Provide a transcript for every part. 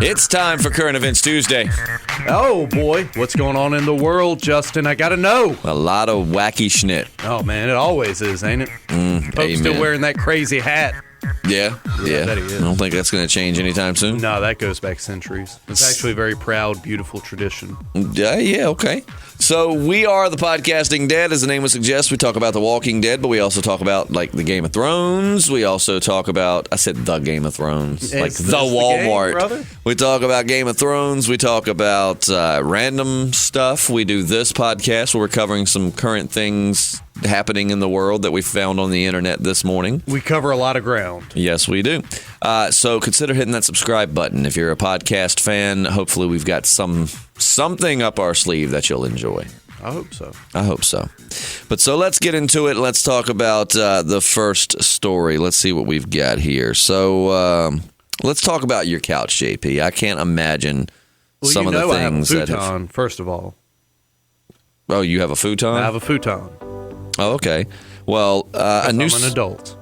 It's time for Current Events Tuesday. Oh, boy. What's going on in the world, Justin? I got to know. A lot of wacky schnit. Oh, man. It always is, ain't it? Pope's still wearing that crazy hat. Yeah. That he is. I don't think that's going to change anytime soon. No, that goes back centuries. It's actually a very proud, beautiful tradition. Yeah, okay. So we are the Podcasting Dead, as the name would suggest. We talk about The Walking Dead, but we also talk about, like, the Game of Thrones. We also talk about, I said the Game of Thrones, like the Walmart. Game, we talk about Game of Thrones. We talk about random stuff. We do this podcast where we're covering some current things happening in the world that we found on the internet this morning. We cover a lot of ground. Yes, we do. So consider hitting that subscribe button. If you're a podcast fan, hopefully we've got something up our sleeve that you'll enjoy. I hope so. But so let's get into it. Let's talk about the first story. Let's see what we've got here. So let's talk about your couch, JP. I can't imagine some of the things I have a futon, first of all. Oh, you have a futon? I have a futon. Oh, okay. Well, I'm an adult.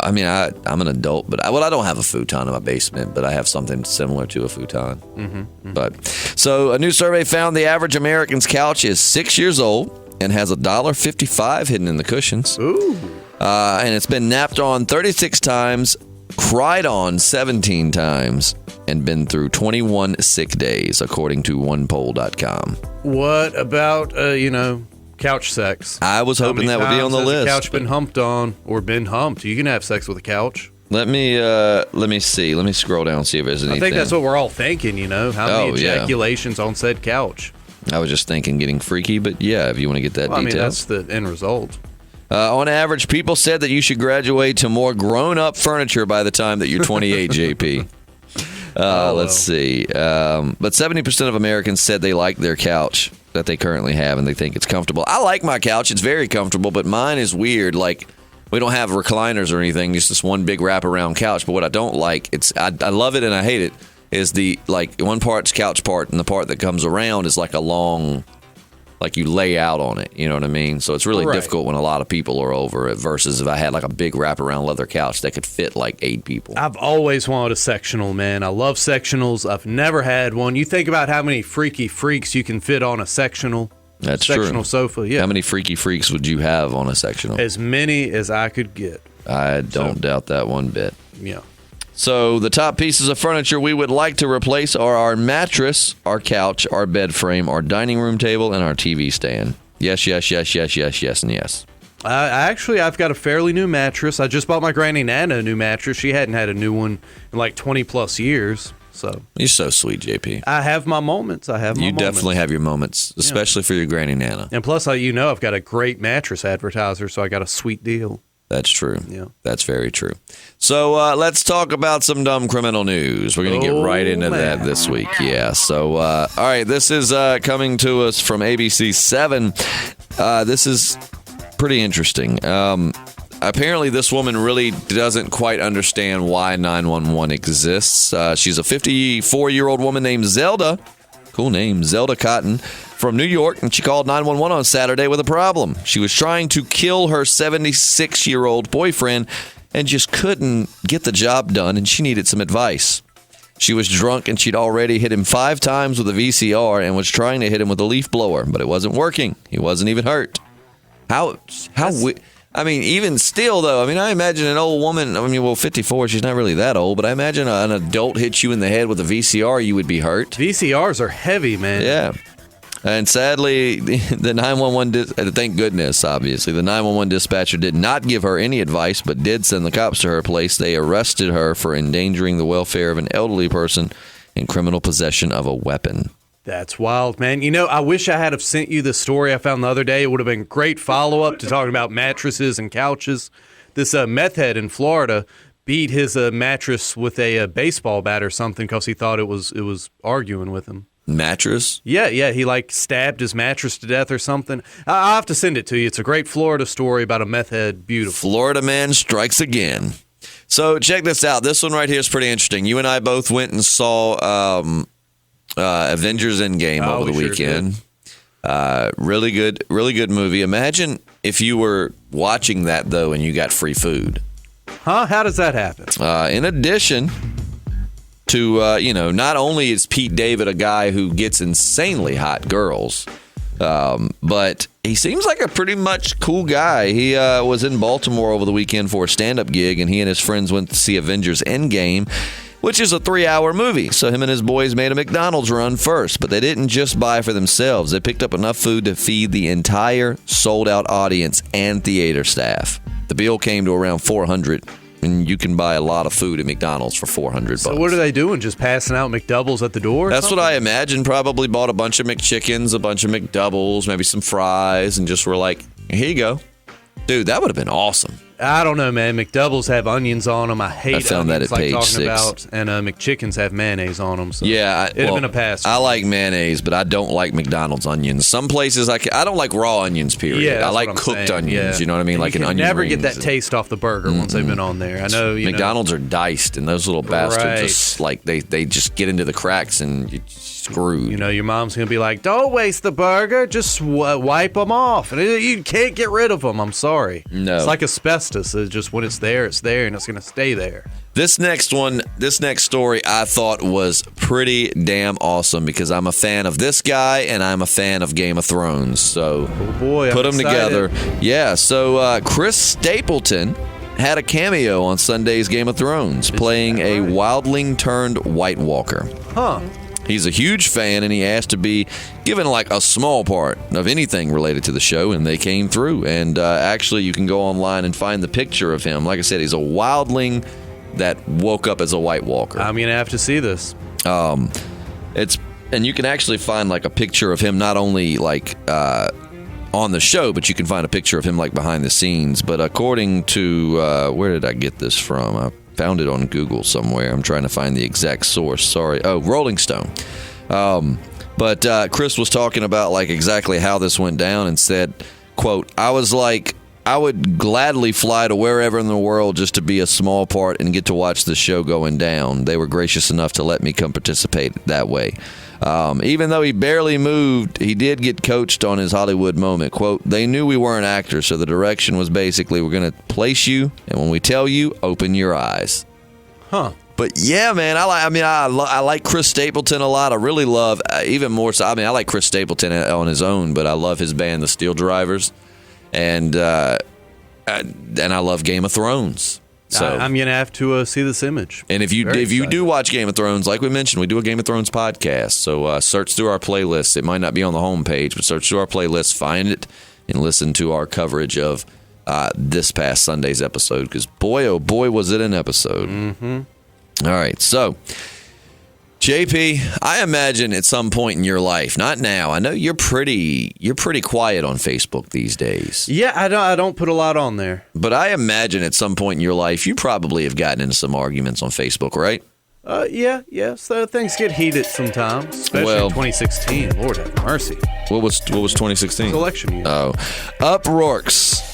I mean, I'm an adult, but I don't have a futon in my basement, but I have something similar to a futon. Mm-hmm. But so a new survey found the average American's couch is 6 years old and has $1.55 hidden in the cushions. Ooh. And it's been napped on 36 times, cried on 17 times, and been through 21 sick days, according to onepoll.com. What about, couch sex? I was hoping that would be on the list. Couch been humped on or been humped? You can have sex with a couch. Let me see. Let me scroll down and see if there's anything. I think that's what we're all thinking, how many ejaculations on said couch. I was just thinking getting freaky, but yeah, if you want to get that detail. I mean, that's the end result. On average, people said that you should graduate to more grown-up furniture by the time that you're 28, JP. Let's see. But 70% of Americans said they like their couch that they currently have and they think it's comfortable. I like my couch. It's very comfortable, but mine is weird. Like, we don't have recliners or anything, just this one big wraparound couch. But what I don't like, I love it and I hate it, is the, like, one part's couch part and the part that comes around is like a long, like you lay out on it. You know what I mean? So it's really difficult when a lot of people are over it versus if I had like a big wraparound leather couch that could fit like 8 people. I've always wanted a sectional, man. I love sectionals. I've never had one. You think about how many freaky freaks you can fit on a sectional. That's sectional true. Sofa, yeah. How many freaky freaks would you have on a sectional? As many as I could get. I don't doubt that one bit. Yeah. So the top pieces of furniture we would like to replace are our mattress, our couch, our bed frame, our dining room table, and our TV stand. Yes, yes, yes, yes, yes, yes, and yes. I've got a fairly new mattress. I just bought my Granny Nana a new mattress. She hadn't had a new one in like 20 plus years. So you're so sweet, JP. I have my moments. You definitely have your moments, especially for your Granny Nana. And plus, I've got a great mattress advertiser, so I got a sweet deal. That's true. Yeah. That's very true. So let's talk about some dumb criminal news. We're going to get right into that this week. Yeah. So, all right, this is coming to us from ABC 7. This is pretty interesting. Apparently, this woman really doesn't quite understand why 911 exists. She's a 54-year-old woman named Zelda. Cool name, Zelda Cotton, from New York, and she called 911 on Saturday with a problem. She was trying to kill her 76-year-old boyfriend and just couldn't get the job done, and she needed some advice. She was drunk, and she'd already hit him 5 times with a VCR and was trying to hit him with a leaf blower, but it wasn't working. He wasn't even hurt. I mean, even still, though, I imagine an old woman, 54, she's not really that old, but I imagine an adult hits you in the head with a VCR, you would be hurt. VCRs are heavy, man. Yeah. And sadly, the 911, thank goodness, obviously, the 911 dispatcher did not give her any advice, but did send the cops to her place. They arrested her for endangering the welfare of an elderly person in criminal possession of a weapon. That's wild, man. I wish I had have sent you the story I found the other day. It would have been great follow-up to talking about mattresses and couches. This meth head in Florida beat his mattress with a baseball bat or something because he thought it was arguing with him. Mattress? Yeah. He stabbed his mattress to death or something. I'll have to send it to you. It's a great Florida story about a meth head. Beautiful. Florida man strikes again. So check this out. This one right here is pretty interesting. You and I both went and saw Avengers Endgame over the weekend. Sure really good movie. Imagine if you were watching that, though, and you got free food. Huh? How does that happen? In addition to, not only is Pete David a guy who gets insanely hot girls, but he seems like a pretty much cool guy. He was in Baltimore over the weekend for a stand-up gig, and he and his friends went to see Avengers Endgame, which is a 3-hour movie. So him and his boys made a McDonald's run first, but they didn't just buy for themselves. They picked up enough food to feed the entire sold-out audience and theater staff. The bill came to around $400, and you can buy a lot of food at McDonald's for $400. So what are they doing? Just passing out McDoubles at the door? That's what I imagine. Probably bought a bunch of McChickens, a bunch of McDoubles, maybe some fries, and just were like, here you go. Dude, that would have been awesome. I don't know, man. McDoubles have onions on them. I hate found onions, that at page talking 6. about, and McChickens have mayonnaise on them. So yeah, it'd have been a pass. I like mayonnaise, but I don't like McDonald's onions. Some places I don't like raw onions. Period. Yeah, I like cooked onions. Yeah. You know what I mean? And like you an can onion. Never get rings. that taste off the burger once they've been on there. I know. McDonald's are diced, and those little bastards Right. just like they just get into the cracks and you're screwed. Your mom's gonna be like, "Don't waste the burger. Just wipe them off, and you can't get rid of them." I'm sorry. No, it's like asbestos. It's just when it's there, and it's gonna stay there. This next story I thought was pretty damn awesome because I'm a fan of this guy and I'm a fan of Game of Thrones. So oh boy, put I'm them excited. together. Yeah, so Chris Stapleton had a cameo on Sunday's Game of Thrones, playing a wildling turned White Walker. Huh. He's a huge fan, and he asked to be given like a small part of anything related to the show, and they came through. And actually, you can go online and find the picture of him. Like I said, he's a wildling that woke up as a White Walker. I'm gonna have to see this. And you can actually find like a picture of him not only like on the show, but you can find a picture of him like behind the scenes. But according to where did I get this from? I found it on Google somewhere. I'm trying to find the exact source. Sorry. Oh, Rolling Stone. But Chris was talking about like exactly how this went down and said, quote, I was like, I would gladly fly to wherever in the world just to be a small part and get to watch the show going down. They were gracious enough to let me come participate that way. Even though he barely moved, he did get coached on his Hollywood moment. Quote, they knew we weren't actors, so the direction was basically, we're going to place you, and when we tell you, open your eyes. Huh. But yeah, man, I like Chris Stapleton a lot. I really love, even more so, I like Chris Stapleton on his own, but I love his band, the Steel Drivers, and I love Game of Thrones. So I'm gonna have to see this image. And if you do watch Game of Thrones, like we mentioned, we do a Game of Thrones podcast. So search through our playlist. It might not be on the homepage, but search through our playlist, find it, and listen to our coverage of this past Sunday's episode. Because boy, oh boy, was it an episode! Mm-hmm. All right, so JP, I imagine at some point in your life, not now. I know you're pretty quiet on Facebook these days. Yeah, I don't put a lot on there. But I imagine at some point in your life, you probably have gotten into some arguments on Facebook, right? Yeah. So things get heated sometimes, especially in 2016. Lord have mercy. What was 2016? Election year. Oh, Uproarks.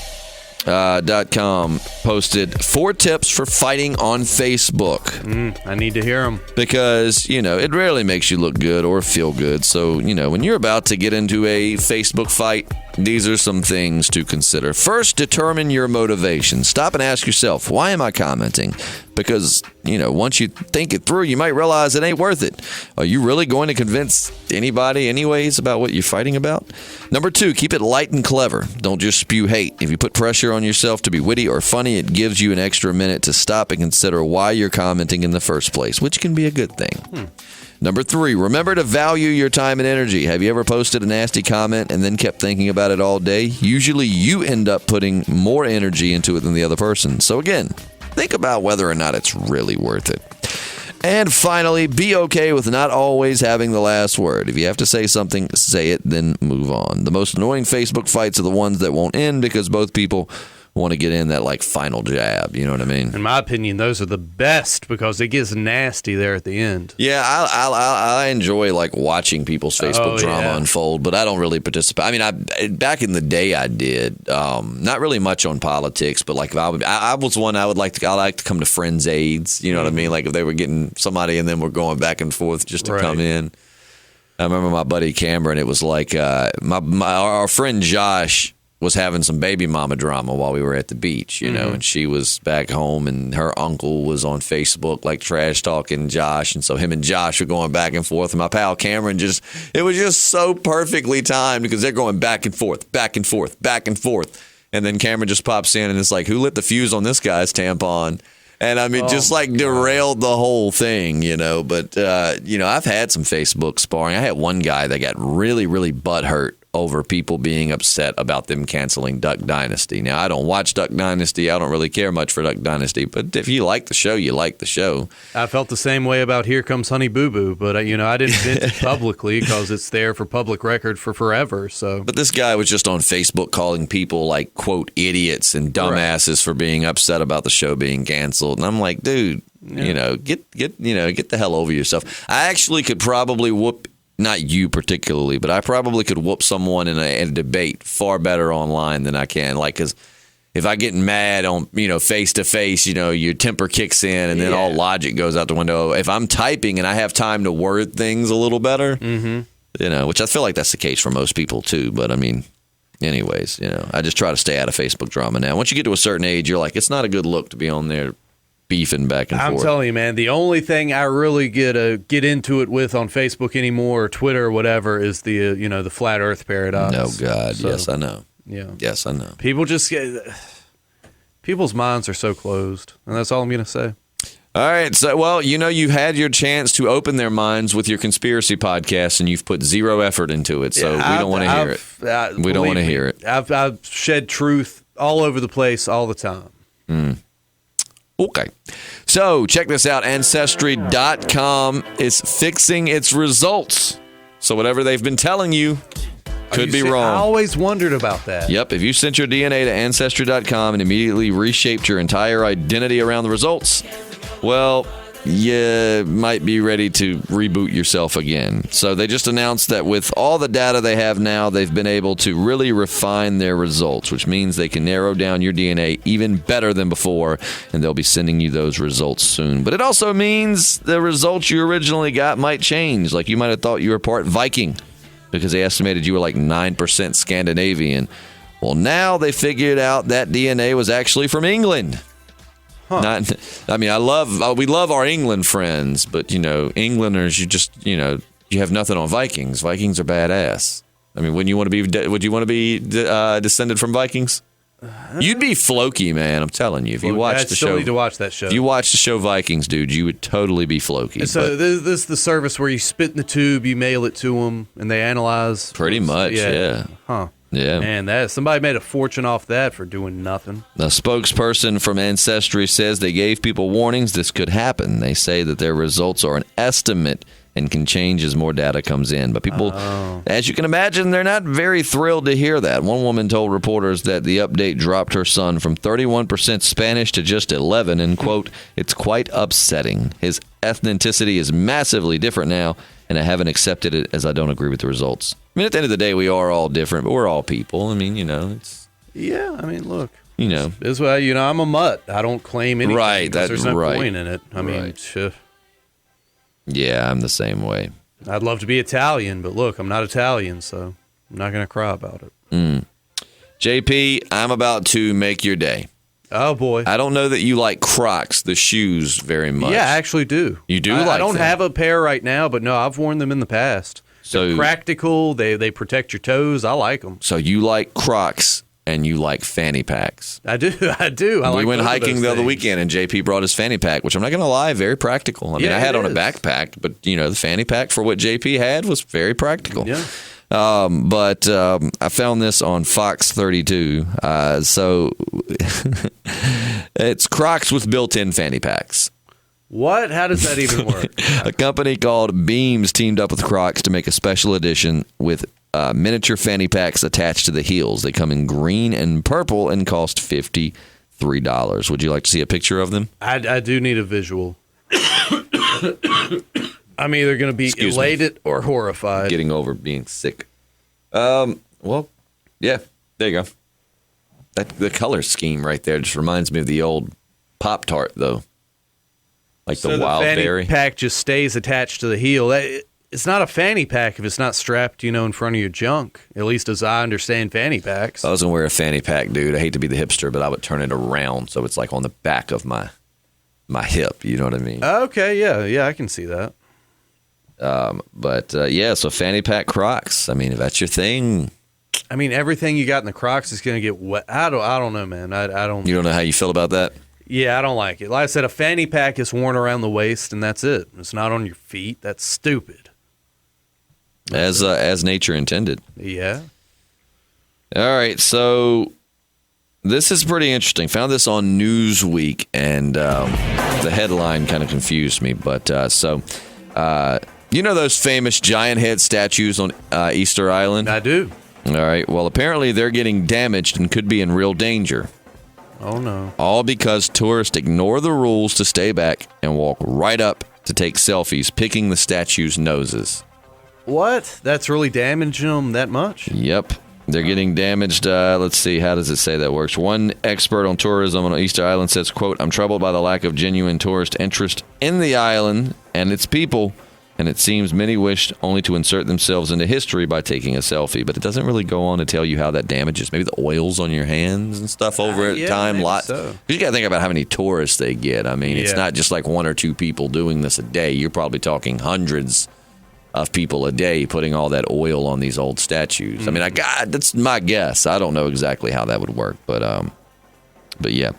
.com posted 4 tips for fighting on Facebook. I need to hear them. Because, it rarely makes you look good or feel good. So, when you're about to get into a Facebook fight, these are some things to consider. First, determine your motivation. Stop and ask yourself, why am I commenting? Because, once you think it through, you might realize it ain't worth it. Are you really going to convince anybody anyways about what you're fighting about? Number 2, keep it light and clever. Don't just spew hate. If you put pressure on yourself to be witty or funny, it gives you an extra minute to stop and consider why you're commenting in the first place, which can be a good thing. Number 3, remember to value your time and energy. Have you ever posted a nasty comment and then kept thinking about it all day? Usually you end up putting more energy into it than the other person. So again, think about whether or not it's really worth it. And finally, be okay with not always having the last word. If you have to say something, say it, then move on. The most annoying Facebook fights are the ones that won't end because both people want to get in that final jab. You know what I mean? In my opinion, those are the best because it gets nasty there at the end. Yeah, I enjoy watching people's Facebook drama unfold, but I don't really participate. Back in the day I did. Not really much on politics, but if I was one, I like to come to friends' aids. You know what I mean? Like if they were getting somebody and then we're going back and forth just to come in. I remember my buddy Cameron. It was like our friend Josh. was having some baby mama drama while we were at the beach, you know, and she was back home and her uncle was on Facebook like trash talking Josh. And so him and Josh were going back and forth. And my pal Cameron it was just so perfectly timed because they're going back and forth, back and forth, back and forth. And then Cameron just pops in and it's like, who lit the fuse on this guy's tampon? And I mean, just like derailed the whole thing, you know. But, you know, I've had some Facebook sparring. I had one guy that got really, really butthurt over people being upset about them canceling Duck Dynasty. Now, I don't watch Duck Dynasty. I don't really care much for Duck Dynasty. But if you like the show, you like the show. I felt the same way about Here Comes Honey Boo Boo. But, you know, I didn't vent it publicly because it's there for public record for forever. So, but this guy was just on Facebook calling people like, quote, idiots and dumbasses for being upset about the show being canceled. And I'm like, dude, you know, get the hell over yourself. I actually could probably whoop. Not you particularly, but I probably could whoop someone in a debate far better online than I can. Like, because if I get mad on, you know, face to face, you know, your temper kicks in and then all logic goes out the window. If I'm typing and I have time to word things a little better, you know, which I feel like that's the case for most people too. But I mean, anyways, you know, I just try to stay out of Facebook drama now. Once you get to a certain age, you're like, it's not a good look to be on there beefing back and forth. I'm telling you, man, the only thing I really get into it with on Facebook anymore, or Twitter or whatever, is the you know, the flat Earth paradox. Oh God, so, yes, I know. Yeah, yes, I know. People's minds are so closed, and that's all I'm gonna say. All right, so well, you know, you had your chance to open their minds with your conspiracy podcast, and you've put zero effort into it. So we don't want to hear it. We don't want to hear it. I've shed truth all over the place all the time. Okay. So check this out. Ancestry.com is fixing its results. So whatever they've been telling you could be wrong. I always wondered about that. Yep. If you sent your DNA to Ancestry.com and immediately reshaped your entire identity around the results, well, you might be ready to reboot yourself again. So they just announced that with all the data they have now, they've been able to really refine their results, which means they can narrow down your DNA even better than before, and they'll be sending you those results soon. But it also means the results you originally got might change. Like you might have thought you were part Viking because they estimated you were like 9% Scandinavian. Well, now they figured out that DNA was actually from England. Huh. We love our England friends, but, you know, Englanders, you have nothing on Vikings. Vikings are badass. I mean, would you want to be descended from Vikings? You'd be Floki, man. I'm telling you. If you watch the show, still need to watch that show. If you watch the show Vikings, dude, you would totally be Floki. And so this is the service where you spit in the tube, you mail it to them, and they analyze. Pretty much, yeah. Huh. Yeah. Man, somebody made a fortune off that for doing nothing. The spokesperson from Ancestry says they gave people warnings this could happen. They say that their results are an estimate and can change as more data comes in. But people, as you can imagine, they're not very thrilled to hear that. One woman told reporters that the update dropped her son from 31% Spanish to just 11, and, quote, it's quite upsetting. His ethnicity is massively different now, and I haven't accepted it as I don't agree with the results. I mean, at the end of the day, we are all different, but we're all people. I mean, you know, it's... Yeah, I mean, look. You know. This way, you know, I'm a mutt. I don't claim anything. Right. There's no point in it. I mean, yeah, I'm the same way. I'd love to be Italian, but look, I'm not Italian, so I'm not going to cry about it. JP, I'm about to make your day. Oh, boy. I don't know that you like Crocs, the shoes, very much. Yeah, I actually do. You do I don't them? have a pair right now, but no, I've worn them in the past. So they're practical. They protect your toes. I like them. So you like Crocs and you like fanny packs. I do. We went hiking the other weekend and JP brought his fanny pack, which I'm not going to lie, very practical. I mean, I had on a backpack, but, you know, the fanny pack for what JP had was very practical. Yeah. But I found this on Fox 32. So it's Crocs with built-in fanny packs. What? How does that even work? A company called Beams teamed up with Crocs to make a special edition with miniature fanny packs attached to the heels. They come in green and purple and cost $53. Would you like to see a picture of them? I do need a visual. I'm either going to be elated or horrified. Getting over being sick. Well, yeah, there you go. The color scheme right there just reminds me of the old Pop-Tart, though. Like the wild berry. So the fanny pack just stays attached to the heel. It's not a fanny pack if it's not strapped, in front of your junk. At least as I understand fanny packs. I was going to wear a fanny pack, dude. I hate to be the hipster, but I would turn it around so it's like on the back of my hip. You know what I mean? Okay, yeah, I can see that. So fanny pack Crocs. I mean, if that's your thing. I mean, everything you got in the Crocs is going to get wet. I don't know, man. I don't. You don't know how you feel about that? Yeah, I don't like it. Like I said, a fanny pack is worn around the waist, and that's it. It's not on your feet. That's stupid. As nature intended. Yeah. All right, so this is pretty interesting. Found this on Newsweek, and the headline kind of confused me. But you know those famous giant head statues on Easter Island? I do. All right. Well, apparently they're getting damaged and could be in real danger. Oh, no. All because tourists ignore the rules to stay back and walk right up to take selfies, picking the statues' noses. What? That's really damaging them that much? Yep. They're getting damaged. Let's see. How does it say that works? One expert on tourism on Easter Island says, quote, "I'm troubled by the lack of genuine tourist interest in the island and its people, and it seems many wished only to insert themselves into history by taking a selfie." But it doesn't really go on to tell you how that damages maybe the oils on your hands and stuff over time. So. You got to think about how many tourists they get. I mean, it's not just like one or two people doing this a day. You're probably talking hundreds of people a day putting all that oil on these old statues. Mm-hmm. I mean, that's my guess. I don't know exactly how that would work, but yeah.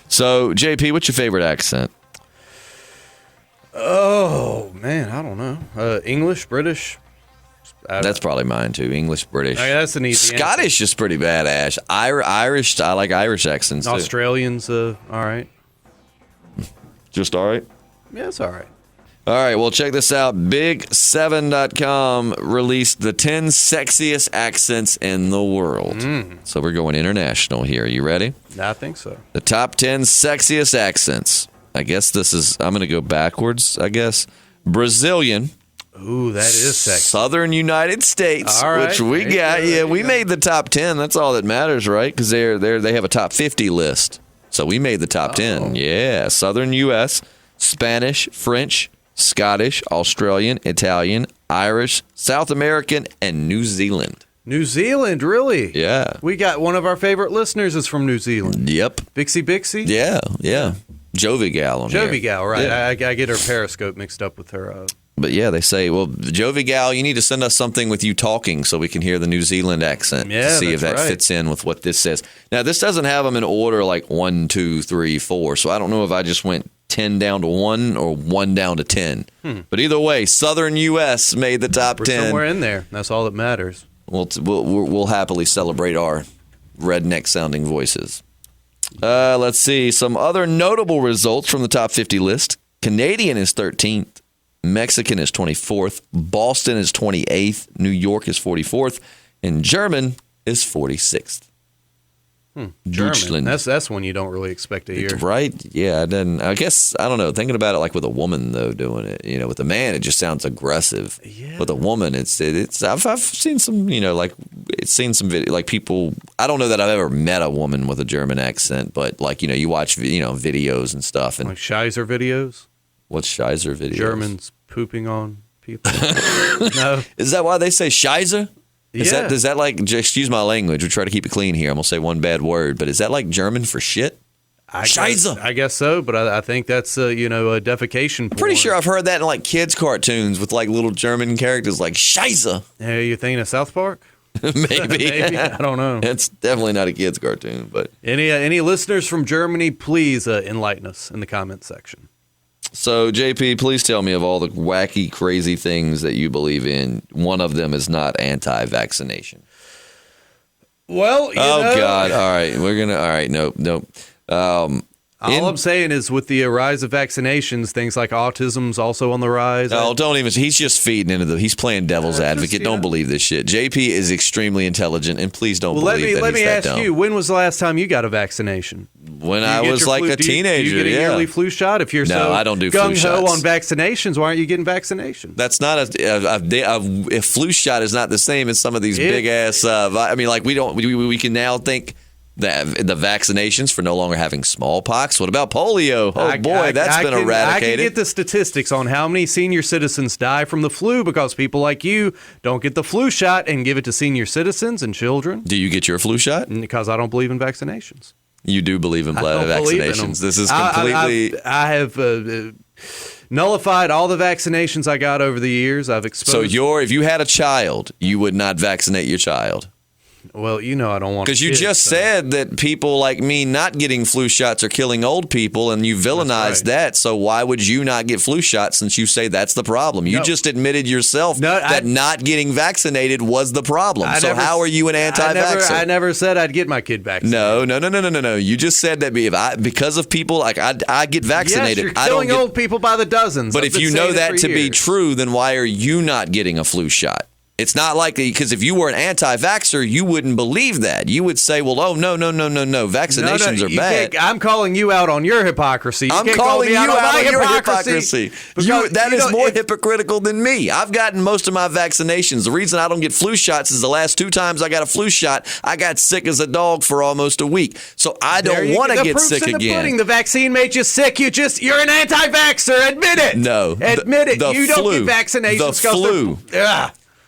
So, JP, what's your favorite accent? Oh, man, I don't know. English, British. That's probably mine, too. English, British. That's an easy Scottish is pretty badass. Irish, I like Irish accents, too. Australians, all right. Just all right? Yeah, it's all right. All right, well, check this out. Big7.com released the 10 sexiest accents in the world. So we're going international here. Are you ready? I think so. The top 10 sexiest accents. I guess I'm going to go backwards, I guess. Brazilian. Ooh, that is sexy. Southern United States, all right. Which we got. Yeah, we made the top 10. That's all that matters, right? Because they have a top 50 list. So we made the top 10. Yeah, Southern U.S., Spanish, French, Scottish, Australian, Italian, Irish, South American, and New Zealand. New Zealand, really? Yeah. We got one of our favorite listeners is from New Zealand. Yep. Bixie? Yeah. Jovi Gal on here. Jovi Gal, right. Yeah. I get her Periscope mixed up with her. But yeah, they say, well, Jovi Gal, you need to send us something with you talking so we can hear the New Zealand accent to see if that fits in with what this says. Now, this doesn't have them in order like 1, 2, 3, 4. So I don't know if I just went 10 down to 1 or 1 down to 10. But either way, Southern U.S. made the top 10. Somewhere in there. That's all that matters. We'll happily celebrate our redneck-sounding voices. Let's see. Some other notable results from the top 50 list. Canadian is 13th. Mexican is 24th. Boston is 28th. New York is 44th. And German is 46th. German. That's one you don't really expect to hear. Right? Yeah. I guess, I don't know. Thinking about it like with a woman, though, doing it. With a man, it just sounds aggressive. Yeah. With a woman, it's I've seen some, seen some video, like people, I don't know that I've ever met a woman with a German accent, but like, you watch, videos and stuff. And like Scheiser videos? What's Scheiser videos? Germans pooping on people. No. Is that why they say Scheiser? Yeah. Does that like, just excuse my language, we try to keep it clean here. I'm going to say one bad word, but is that like German for shit? Scheiße. I guess so, but I think that's, a defecation porn. I'm pretty sure I've heard that in like kids' cartoons with like little German characters like Scheiße. Yeah, you thinking of South Park? Maybe. I don't know. It's definitely not a kid's cartoon, but. Any listeners from Germany, please enlighten us in the comments section. So, JP, please tell me of all the wacky, crazy things that you believe in. One of them is not anti-vaccination. Well, God. All right. All right. Nope. All I'm saying is with the rise of vaccinations, things like autism's also on the rise. Oh, don't even. He's just feeding into he's playing devil's advocate. Don't believe this shit. JP is extremely intelligent, and please don't believe that let me he's that ask dumb. you, when was the last time you got a vaccination? When I was like a teenager. Do you get a yearly flu shot? If you're I don't do flu gung-ho shots. on vaccinations, why aren't you getting vaccinations? That's not a flu shot is not the same as some of these big ass. We can now think The vaccinations for no longer having smallpox. What about polio? Oh, boy, that's been eradicated. I can get the statistics on how many senior citizens die from the flu because people like you don't get the flu shot and give it to senior citizens and children. Do you get your flu shot? Because I don't believe in vaccinations. You do believe in vaccinations. This is completely... I have nullified all the vaccinations I got over the years. I've exposed... So if you had a child, you would not vaccinate your child? Well, I don't want to. Because you just said that people like me not getting flu shots are killing old people, and you villainized that. So why would you not get flu shots since you say that's the problem? You just admitted yourself that not getting vaccinated was the problem. How are you an anti-vaxxer? I never said I'd get my kid vaccinated. No. You just said that because of people like I get vaccinated. Yes, you're killing old people by the dozens. But if you know that to be true, then why are you not getting a flu shot? It's not likely, because if you were an anti-vaxxer, you wouldn't believe that. You would say, well, oh, no, vaccinations are bad. I'm calling you out on your hypocrisy. I'm calling you out on your hypocrisy. That is more hypocritical than me. I've gotten most of my vaccinations. The reason I don't get flu shots is the last 2 times I got a flu shot, I got sick as a dog for almost a week. So I don't want to get sick again. The vaccine made you sick. You're an anti-vaxxer. Admit it. No. Admit it. You don't get vaccinations. The flu.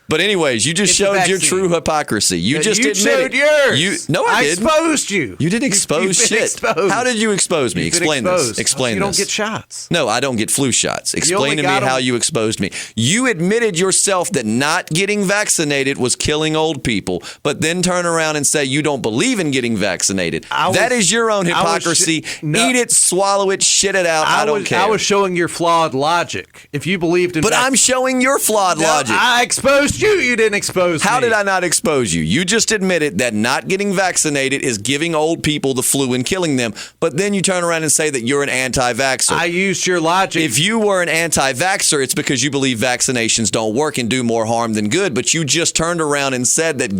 But anyways, you just showed your true hypocrisy. You just admitted. You showed yours. No, I didn't. I exposed you. You didn't expose shit. Exposed. How did you expose me? Explain this. Explain this. You don't get shots. No, I don't get flu shots. Explain to me how you exposed me. You admitted yourself that not getting vaccinated was killing old people, but then turn around and say you don't believe in getting vaccinated. That is your own hypocrisy. Eat it, swallow it, shit it out. I don't care. I was showing your flawed logic. If you believed in, but I'm showing your flawed logic. I exposed you didn't expose me. How did I not expose you? You just admitted that not getting vaccinated is giving old people the flu and killing them, but then you turn around and say that you're an anti-vaxxer. I used your logic. If you were an anti-vaxxer, it's because you believe vaccinations don't work and do more harm than good, but you just turned around and said that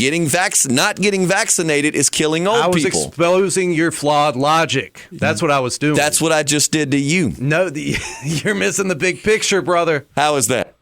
not getting vaccinated is killing old people. I was exposing your flawed logic. That's what I was doing. That's what I just did to you. No, you're missing the big picture, brother. How is that?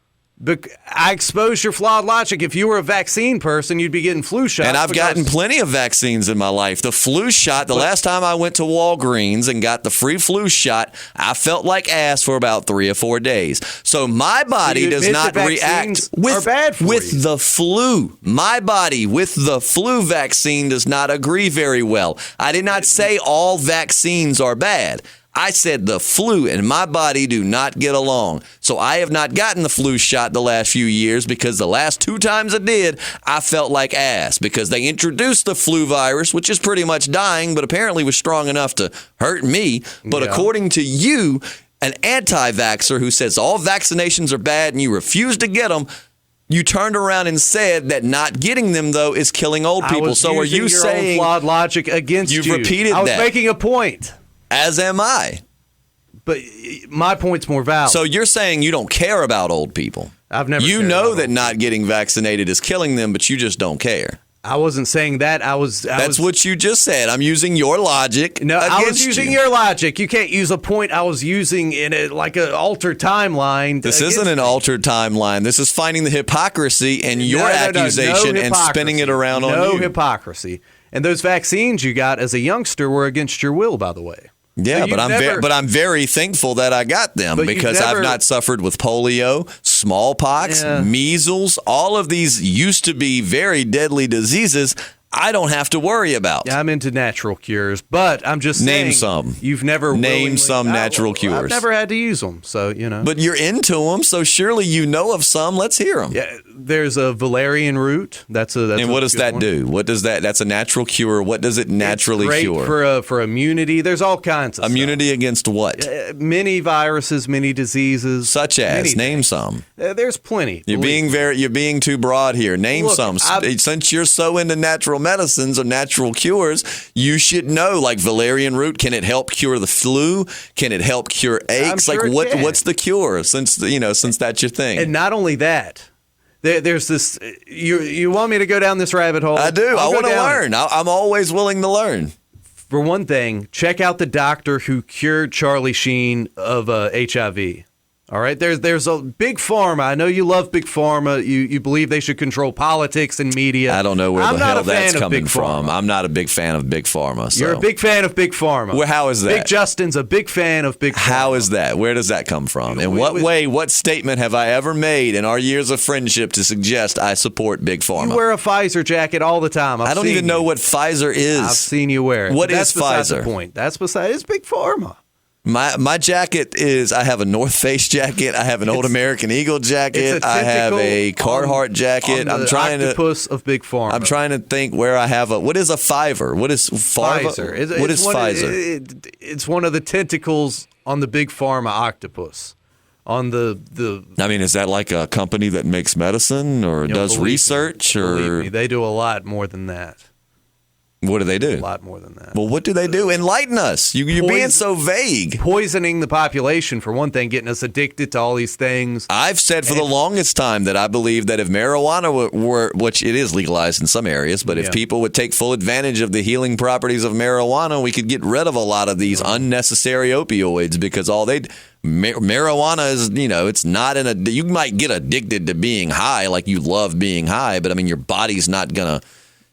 I exposed your flawed logic. If you were a vaccine person, you'd be getting flu shots. And I've gotten plenty of vaccines in my life. The flu shot, the last time I went to Walgreens and got the free flu shot, I felt like ass for about 3 or 4 days. So my body does not react with the flu. My body with the flu vaccine does not agree very well. I did not say all vaccines are bad. I said the flu and my body do not get along. So I have not gotten the flu shot the last few years because the last 2 times I did, I felt like ass because they introduced the flu virus, which is pretty much dying, but apparently was strong enough to hurt me. But according to you, an anti-vaxxer who says all vaccinations are bad and you refuse to get them, you turned around and said that not getting them, though, is killing old people. So are you saying your own flawed logic against you? You've repeated that. I was making a point. As am I. But my point's more valid. So you're saying you don't care about old people. I've never. You know that not getting vaccinated is killing them, but you just don't care. I wasn't saying that. That's what you just said. I'm using your logic. No, I was using your logic. You can't use a point I was using in an altered timeline. This isn't an altered timeline. This is finding the hypocrisy in your accusation and spinning it around on you. No hypocrisy. And those vaccines you got as a youngster were against your will, by the way. Yeah, so but I'm very thankful that I got them because I've not suffered with polio, smallpox, measles. All of these used to be very deadly diseases. I don't have to worry about. Yeah, I'm into natural cures, but I'm just saying. Name some. You've never name some natural cures. I've never had to use them, so But you're into them, so surely you know of some. Let's hear them. Yeah, there's a valerian root. And what does that do? What does that? That's a natural cure. What does it naturally cure? Great for immunity. There's all kinds of immunity stuff. Against what? Many viruses, many diseases. Such as name some. There's plenty. You're being too broad here. Name some. Since you're so into natural medicines or natural cures, you should know, like valerian root. Can it help cure the flu? Can it help cure aches? Sure what's the cure? Since that's your thing. And not only that, there's this. You want me to go down this rabbit hole? I do. I want to learn. I'm always willing to learn. For one thing, check out the doctor who cured Charlie Sheen of HIV. All right, there's a big pharma. I know you love big pharma. You believe they should control politics and media. I don't know where the hell that's coming from. I'm not a big fan of big pharma. So. You're a big fan of big pharma. Well, how is that? Big Justin's a big fan of big pharma. How is that? Where does that come from? In what way, what statement have I ever made in our years of friendship to suggest I support big pharma? You wear a Pfizer jacket all the time. I don't even know what Pfizer is. I've seen you wear it. What is Pfizer? That's Pfizer? the point. It's big pharma. My jacket is, I have a North Face jacket, I have an Old American Eagle jacket, I have a Carhartt jacket. I'm trying octopus of big pharma. I'm trying to think where I have what is a Fiverr? What is Pfizer? What is Pfizer? It's one of the tentacles on the big pharma octopus. On the I mean, is that like a company that makes medicine or does research? Believe me, they do a lot more than that. What do they do? A lot more than that. Well, what do they do? Enlighten us. You're being so vague. Poisoning the population, for one thing, getting us addicted to all these things. I've said for the longest time that I believe that if marijuana were, which it is legalized in some areas, but if people would take full advantage of the healing properties of marijuana, we could get rid of a lot of these unnecessary opioids because marijuana is, it's not you might get addicted to being high, like you love being high, but I mean, your body's not going to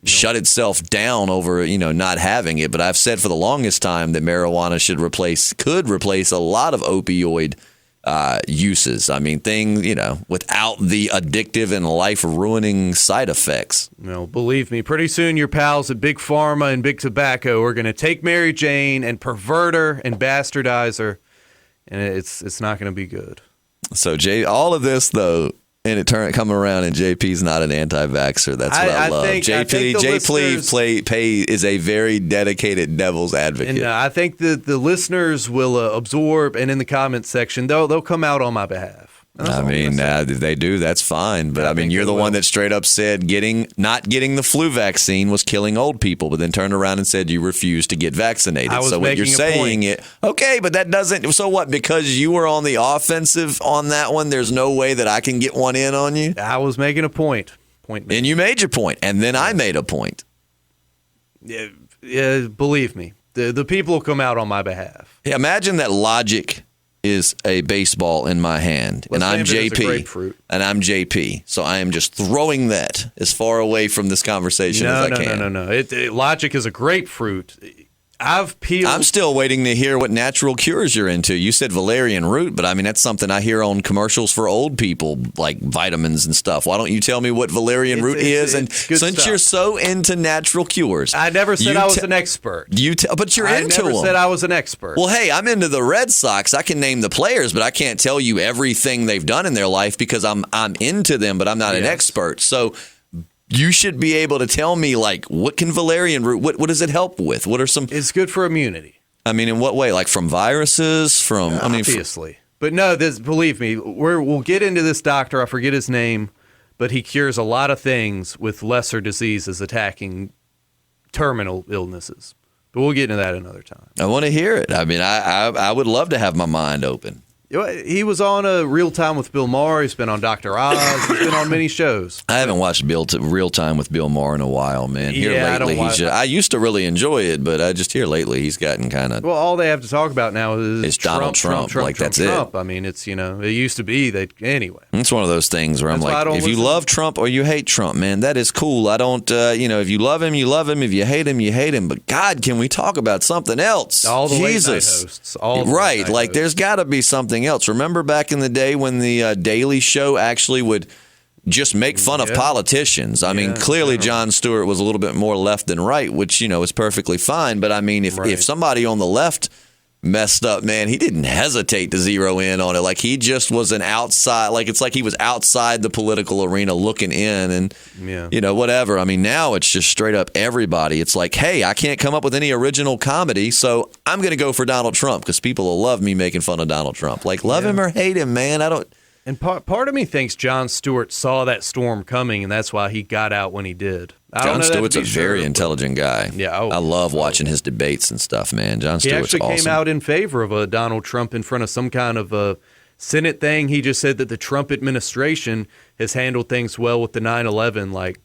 shut itself down over, not having it. But I've said for the longest time that marijuana could replace a lot of opioid uses. I mean, without the addictive and life-ruining side effects. Believe me, pretty soon your pals at Big Pharma and Big Tobacco are going to take Mary Jane and pervert her and bastardize her, and it's not going to be good. So, all of this, though, and it coming around, and JP's not an anti-vaxxer. That's what I love. JP is a very dedicated devil's advocate. And I think the listeners will absorb, and in the comments section, they'll come out on my behalf. If they do, that's fine. But you're the one that straight up said not getting the flu vaccine was killing old people, but then turned around and said you refused to get vaccinated. So what you're saying okay, but that doesn't. So what? Because you were on the offensive on that one, there's no way that I can get one in on you. I was making a point. And you made your point, and then I made a point. Yeah, believe me, the people will come out on my behalf. Yeah, imagine that logic is a baseball in my hand, and I'm JP, and I'm JP. So I am just throwing that as far away from this conversation as I can. No. Logic is a grapefruit. I'm still waiting to hear what natural cures you're into. You said valerian root, but that's something I hear on commercials for old people, like vitamins and stuff. Why don't you tell me what valerian root is? And since you're so into natural cures, I never said I was an expert. But you're into them. I never said I was an expert. Well, hey, I'm into the Red Sox. I can name the players, but I can't tell you everything they've done in their life because I'm into them, but I'm not an expert. So you should be able to tell me, what can valerian root, what does it help with? What are some... It's good for immunity. In what way? Like from viruses? Obviously. But no, believe me, we'll get into this doctor. I forget his name, but he cures a lot of things with lesser diseases attacking terminal illnesses. But we'll get into that another time. I want to hear it. I would love to have my mind open. He was on Real Time with Bill Maher. He's been on Dr. Oz. He's been on many shows. I haven't watched Real Time with Bill Maher in a while, man. I used to really enjoy it, but I just lately he's gotten kind of... Well, all they have to talk about now is Donald Trump. That's it. It's, it used to be anyway. It's one of those things where I'm like, if you love Trump or you hate Trump, man, that is cool. I don't, if you love him, you love him. If you hate him, you hate him. But God, can we talk about something else? All the late night hosts. Right. There's got to be something else. Remember back in the day when the Daily Show actually would just make fun of politicians? Clearly Jon Stewart was a little bit more left than right, which, is perfectly fine. But if somebody on the left messed up, man, he didn't hesitate to zero in on it. He just was an outside, it's like he was outside the political arena looking in and, whatever. Now it's just straight up everybody. It's like, hey, I can't come up with any original comedy, so I'm going to go for Donald Trump because people will love me making fun of Donald Trump. Love him or hate him, man. I don't. And part of me thinks Jon Stewart saw that storm coming, and that's why he got out when he did. Jon Stewart's a very intelligent guy. Yeah, I love watching his debates and stuff, man. Jon Stewart's awesome. He actually came out in favor of Donald Trump in front of some kind of a Senate thing. He just said that the Trump administration has handled things well with the 9/11,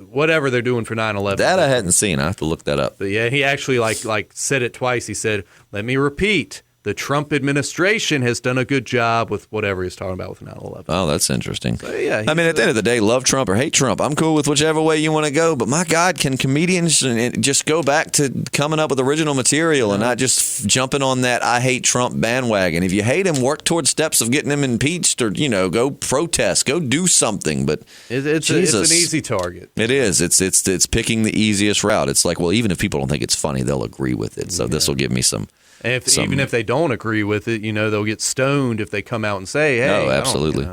whatever they're doing for 9/11. That I hadn't seen. I have to look that up. But yeah, he actually like said it twice. He said, "Let me repeat. the Trump administration has done a good job with whatever he's talking about with 9/11. Oh, that's interesting. So, yeah, I mean, at the end of the day, love Trump or hate Trump. I'm cool with whichever way you want to go. But my God, can comedians just go back to coming up with original material and not just jumping on that I hate Trump bandwagon? If you hate him, work towards steps of getting him impeached, or go protest, go do something. But it's an easy target. It is. It's picking the easiest route. It's like, well, even if people don't think it's funny, they'll agree with it. So this will give me some. Even if they don't agree with it, they'll get stoned if they come out and say, hey. No, absolutely.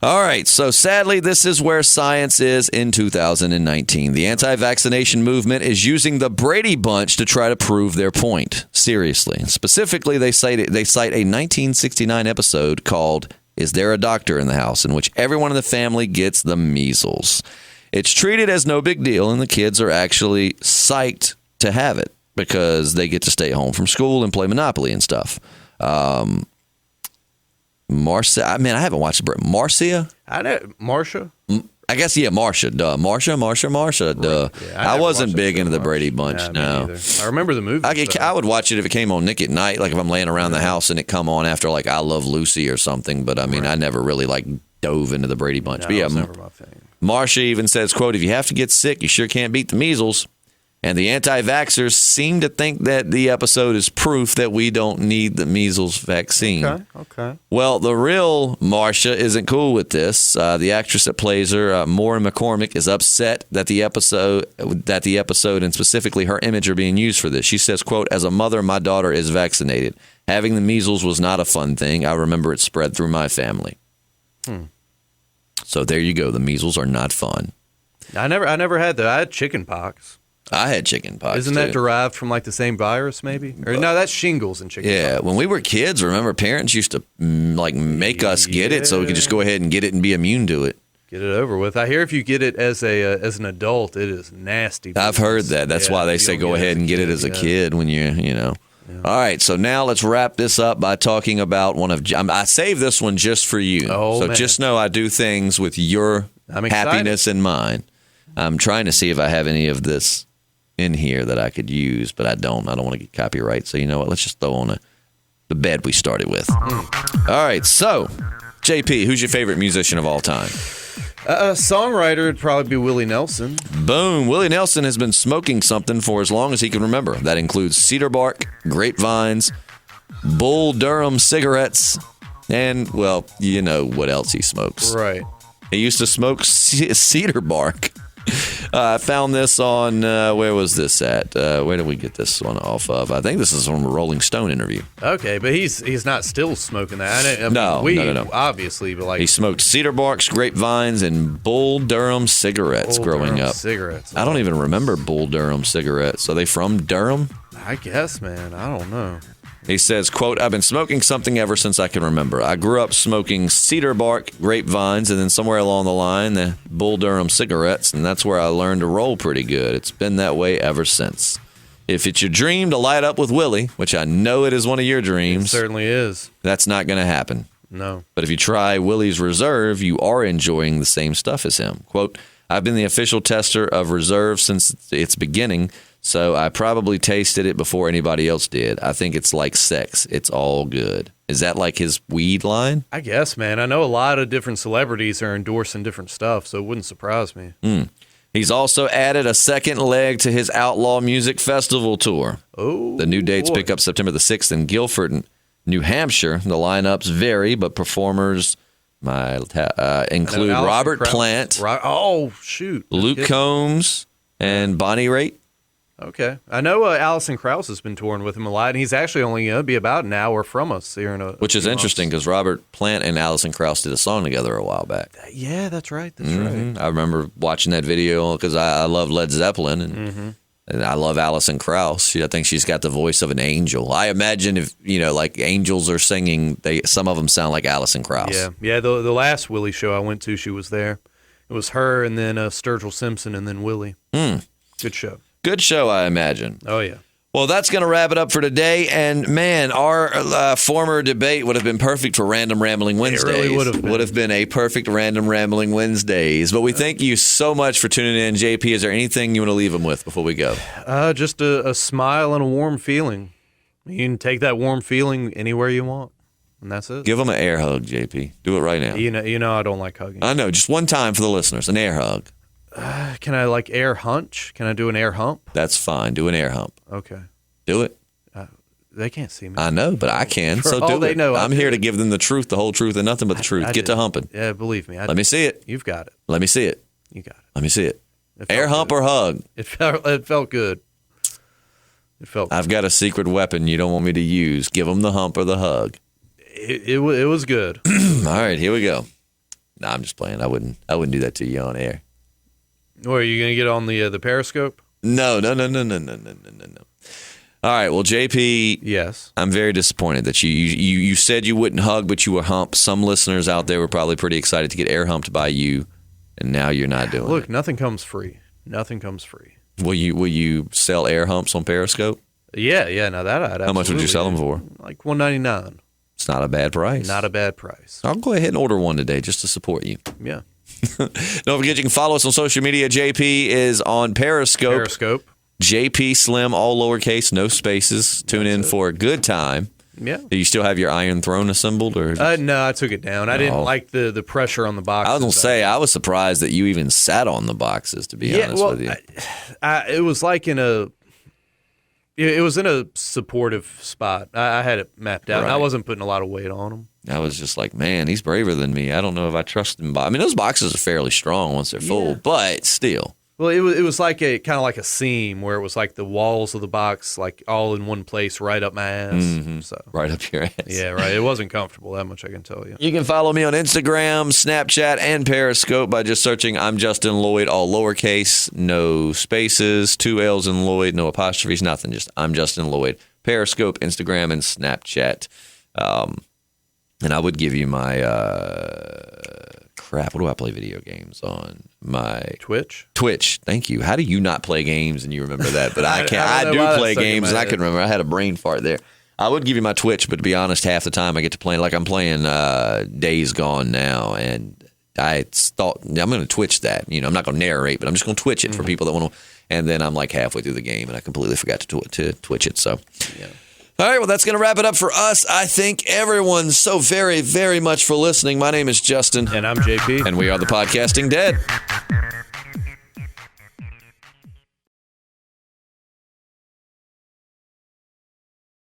All right. So sadly, this is where science is in 2019. The anti-vaccination movement is using the Brady Bunch to try to prove their point. Seriously. Specifically, they cite a 1969 episode called Is There a Doctor in the House?, in which everyone in the family gets the measles. It's treated as no big deal, and the kids are actually psyched to have it, because they get to stay home from school and play Monopoly and stuff. Marcia, I haven't watched Marcia? Marcia? I guess, yeah, Marcia. Duh. Marcia. Duh. Yeah, I wasn't big into the Brady Bunch, no. I remember the movie. I would watch it if it came on Nick at Night, like if I'm laying around the house and it come on after like I Love Lucy or something. But I mean, I never really dove into the Brady Bunch. No, but yeah, it was never my thing. Marcia even says, quote, if you have to get sick, you sure can't beat the measles. And the anti-vaxxers seem to think that the episode is proof that we don't need the measles vaccine. Okay. Well, the real Marcia isn't cool with this. The actress that plays her, Maureen McCormick, is upset that the episode and specifically her image are being used for this. She says, quote, as a mother, my daughter is vaccinated. Having the measles was not a fun thing. I remember it spread through my family. So there you go. The measles are not fun. I never had that. I had chicken pox. I had chicken pox. Isn't that derived from the same virus, maybe? Or no, that's shingles and chicken pox. Yeah, when we were kids, remember, parents used to make us get it so we could just go ahead and get it and be immune to it. Get it over with. I hear if you get it as an adult, it is nasty. I've heard that. That's why they say go ahead and get it as a kid when you. Yeah. All right, so now let's wrap this up by talking about one of. I saved this one just for you. Man. Just know I do things with your happiness in mind. I'm trying to see if I have any of this in here that I could use, but I don't. I don't want to get copyright. So you know what? Let's just throw on the bed we started with. All right, so JP, who's your favorite musician of all time? Songwriter would probably be Willie Nelson. Boom. Willie Nelson has been smoking something for as long as he can remember. That includes cedar bark, grapevines, Bull Durham cigarettes, and, well, you know what else he smokes. Right. He used to smoke cedar bark. I found this on, where was this at? Where did we get this one off of? I think this is from a Rolling Stone interview. Okay, but he's not still smoking that. No, obviously, but he smoked cedar barks, grapevines, and Bull Durham cigarettes growing up. Cigarettes. I don't even remember Bull Durham cigarettes. Are they from Durham? I guess, man. I don't know. He says, quote, I've been smoking something ever since I can remember. I grew up smoking cedar bark, grapevines, and then somewhere along the line, the Bull Durham cigarettes, and that's where I learned to roll pretty good. It's been that way ever since. If it's your dream to light up with Willie, which I know it is one of your dreams. It certainly is. That's not going to happen. No. But if you try Willie's Reserve, you are enjoying the same stuff as him. Quote, I've been the official tester of Reserve since its beginning, so I probably tasted it before anybody else did. I think it's like sex. It's all good. Is that like his weed line? I guess, man. I know a lot of different celebrities are endorsing different stuff, so it wouldn't surprise me. He's also added a second leg to his Outlaw Music Festival tour. Oh, the new dates pick up September the 6th in Guilford, New Hampshire. The lineups vary, but performers include Robert Plant, Luke Combs, and Bonnie Raitt. Okay. I know Alison Krauss has been touring with him a lot, and he's actually only going to be about an hour from us here in a Which is interesting because Robert Plant and Alison Krauss did a song together a while back. Yeah, that's right. Right. I remember watching that video because I love Led Zeppelin, and I love Alison Krauss. I think she's got the voice of an angel. I imagine if, like angels are singing, some of them sound like Alison Krauss. Yeah. The last Willie show I went to, she was there. It was her and then Sturgill Simpson and then Willie. Good show. Good show, I imagine. Oh, yeah. Well, that's going to wrap it up for today. And, man, our former debate would have been perfect for Random Rambling Wednesdays. It really would have been. Would have been a perfect Random Rambling Wednesdays. But we thank you so much for tuning in. JP, is there anything you want to leave them with before we go? Just a smile and a warm feeling. You can take that warm feeling anywhere you want, and that's it. Give them an air hug, JP. Do it right now. You know, I don't like hugging. I know. Just one time for the listeners, an air hug. Can I air hunch? Can I do an air hump? That's fine. Do an air hump. Okay. Do it. They can't see me. I know, but I can. For so all do they it. know, I'm here to give them the truth, the whole truth, and nothing but the truth. Get to humping. Yeah, believe me. Let me see it. You've got it. Let me see it. You got it. Let me see it. It Air hump good. or hug? It felt good. It felt good. I've got a secret weapon you don't want me to use. Give them the hump or the hug. It was good. All right, here we go. No, I'm just playing. I wouldn't do that to you on air. Or are you going to get on the Periscope? No. All right, well, JP. Yes. I'm very disappointed that you said you wouldn't hug, but you were hump. Some listeners out there were probably pretty excited to get air humped by you, and now you're not doing it. Look, nothing comes free. Nothing comes free. Will you sell air humps on Periscope? Yeah. Now that I'd absolutely. How much would you sell them for? Like $1.99. It's not a bad price. Not a bad price. I'll go ahead and order one today just to support you. Yeah. Don't forget you can follow us on social media. JP is on Periscope. Jpslim, all lowercase, no spaces. Tune in for a good time. Yeah. Do you still have your Iron Throne assembled? Or no, I took it down. I didn't like the pressure on the boxes. I was going to say, I was surprised that you even sat on the boxes, to be honest with you. It was like it was in a supportive spot. I had it mapped out. Right. And I wasn't putting a lot of weight on them. I was just like, man, he's braver than me. I don't know if I trust him. I mean, those boxes are fairly strong once they're full, but still. Well, it was like kind of like a seam where it was like the walls of the box, like all in one place, right up my ass. Mm-hmm. So right up your ass. Yeah, right. It wasn't comfortable, that much I can tell you. You can follow me on Instagram, Snapchat, and Periscope by just searching I'm Justin Lloyd, all lowercase, no spaces, 2 L's in Lloyd, no apostrophes, nothing. Just I'm Justin Lloyd. Periscope, Instagram, and Snapchat. And I would give you my crap. What do I play video games on? My Twitch. Thank you. How do you not play games and you remember that? But I can't. I I don't know why do play that's stuck in games my and I head. can remember. I had a brain fart there. I would give you my Twitch, but to be honest, half the time I get to play like I'm playing Days Gone now, and I thought I'm going to Twitch that. You know, I'm not going to narrate, but I'm just going to Twitch it for people that want to. And then I'm like halfway through the game, and I completely forgot to Twitch it. So. Yeah. All right, well, that's going to wrap it up for us. I thank everyone so very, very much for listening. My name is Justin. And I'm JP. And we are the Podcasting Dead.